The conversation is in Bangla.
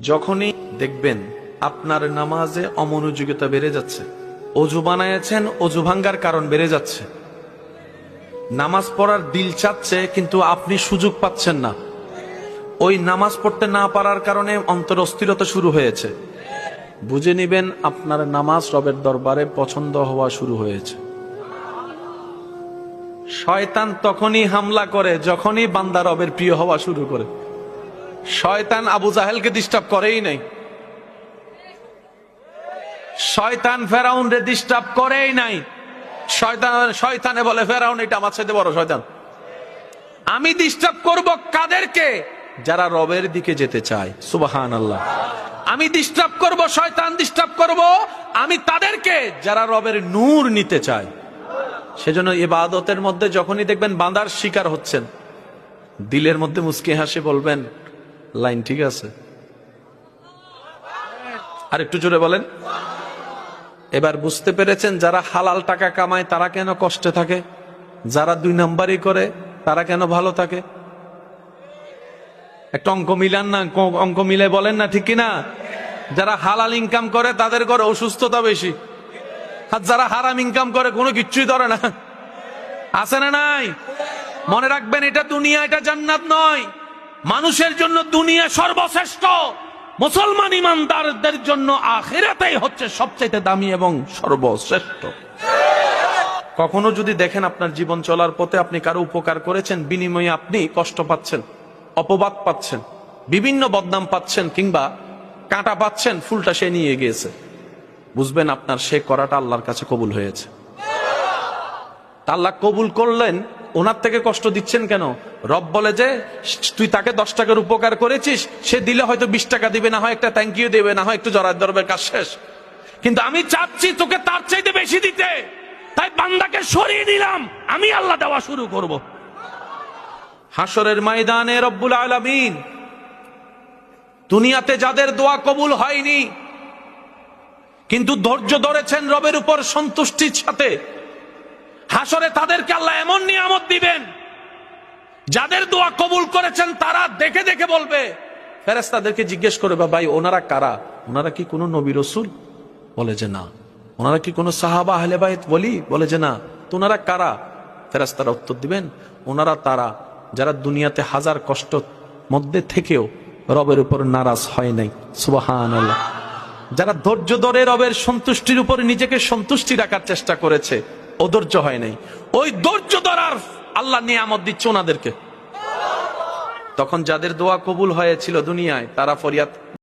যখনই দেখবেন আপনার নামাজে অমনোযোগিতা বেড়ে যাচ্ছে, অজু বানায়েছেন, অজু ভাঙ্গার কারণ বেড়ে যাচ্ছে, নামাজ পড়ার দিল চাচ্ছে কিন্তু আপনি সুযোগ পাচ্ছেন না, ওই নামাজ পড়তে না পারার কারণে অন্তর অস্থিরতা শুরু হয়েছে, বুঝে নিবেন আপনার নামাজ রবের দরবারে পছন্দ হওয়া শুরু হয়েছে। শয়তান তখনই হামলা করে যখনই বান্দা রবের প্রিয় হওয়া শুরু করে। শয়তান আবু জাহেলকে ডিস্টার্ব করেই নাই, শয়তান ফেরাউনরে ডিস্টার্ব করেই নাই। শয়তানে বলে ফেরাউন এটা আমার চাইতে বড় শয়তান। আমি ডিস্টার্ব করব কাদেরকে? যারা রবের দিকে যেতে চায়। সুবহানাল্লাহ। আমি ডিস্টার্ব করব, শয়তান ডিস্টার্ব করব আমি তাদেরকে যারা রবের নূর নিতে চায়। সেজন্য ইবাদতের মধ্যে যখনই দেখবেন বান্দার শিকার হচ্ছেন, দিলের মধ্যে মুস্কি হাসি বলবেন লাইন ঠিক আছে, আর একটু জোরে বলেন। এবার বুঝতে পেরেছেন যারা হালাল টাকা কামায় তারা কেন কষ্টে থাকে, যারা দুই নাম্বারই করে তারা কেন ভালো থাকে? একটা অঙ্ক মিলান না, অঙ্ক মিলে বলেন না, ঠিক কিনা? যারা হালাল ইনকাম করে তাদের ঘরে অসুস্থতা বেশি, আর যারা হারাম ইনকাম করে কোনো কিচ্ছুই ধরে না। আছে না নাই? মনে রাখবেন এটা দুনিয়া, এটা জান্নাত নয়। মানুষের জন্য দুনিয়া সর্বশ্রেষ্ঠ, মুসলমান ইমানদারদের জন্য আখিরাতেই হচ্ছে সবচেয়ে দামি এবং সর্বশ্রেষ্ঠ। কখনো যদি দেখেন আপনার জীবন চলার পথে আপনি কারো উপকার করেছেন, বিনিময়ে আপনি কষ্ট পাচ্ছেন, অপবাদ পাচ্ছেন, বিভিন্ন বদনাম পাচ্ছেন, কিংবা কাঁটা পাচ্ছেন, ফুলটা সে নিয়ে গিয়েছে, বুঝবেন আপনার সে করাটা আল্লাহর কাছে কবুল হয়েছে। আল্লাহ কবুল করলেন, ওনার থেকে কষ্ট দিচ্ছেন কেন? রব বলে যে তুই তাকে 10 টাকার উপকার করেছিস, সে দিলে হয়তো 20 টাকা দিবে, না হয় একটা থ্যাংক ইউ দেবে, না হয় একটু জড়ার দরবের কাজ শেষ। কিন্তু আমি চাচ্ছি তোকে তার চাইতে বেশি দিতে, তাই বান্দাকে সরিয়ে দিলাম, আমি আল্লাহ দেওয়া শুরু করব। হাসরের ময়দানে রব্বুল আলামিন দুনিয়াতে যাদের দোয়া কবুল হয়নি কিন্তু ধৈর্য ধরেছেন রবের উপর সন্তুষ্টির সাথে, হাসরে তাদেরকে আল্লাহ এমন নিয়ামত দিবেন, যাদের দোয়া কবুল করেছেন তারা দেখে দেখে বলবে, ফেরেশতাদেরকে জিজ্ঞেস করবে ভাই ওনারা কারা? ওনারা কি কোনো নবী রাসূল? বলে যে না। ওনারা কি কোনো সাহাবা আহলে বাইত বলি? বলে যে না। তো ওনারা কারা? ফেরেশতারা উত্তর দিবেন ওনারা তারা যারা দুনিয়াতে হাজার কষ্ট মধ্যে থেকেও রবের উপর নারাজ হয় নাই। সুবহানাল্লাহ। যারা ধৈর্য ধরে রবের সন্তুষ্টির উপর নিজেকে সন্তুষ্টি রাখার চেষ্টা করেছে, অধৈর্য হয় নাই, ওই ধৈর্য ধরার আল্লাহ নিয়ামত দিচ্ছে ওনাদেরকে। তখন যাদের দোয়া কবুল হয়েছিল দুনিয়ায় তারা ফরিয়াদ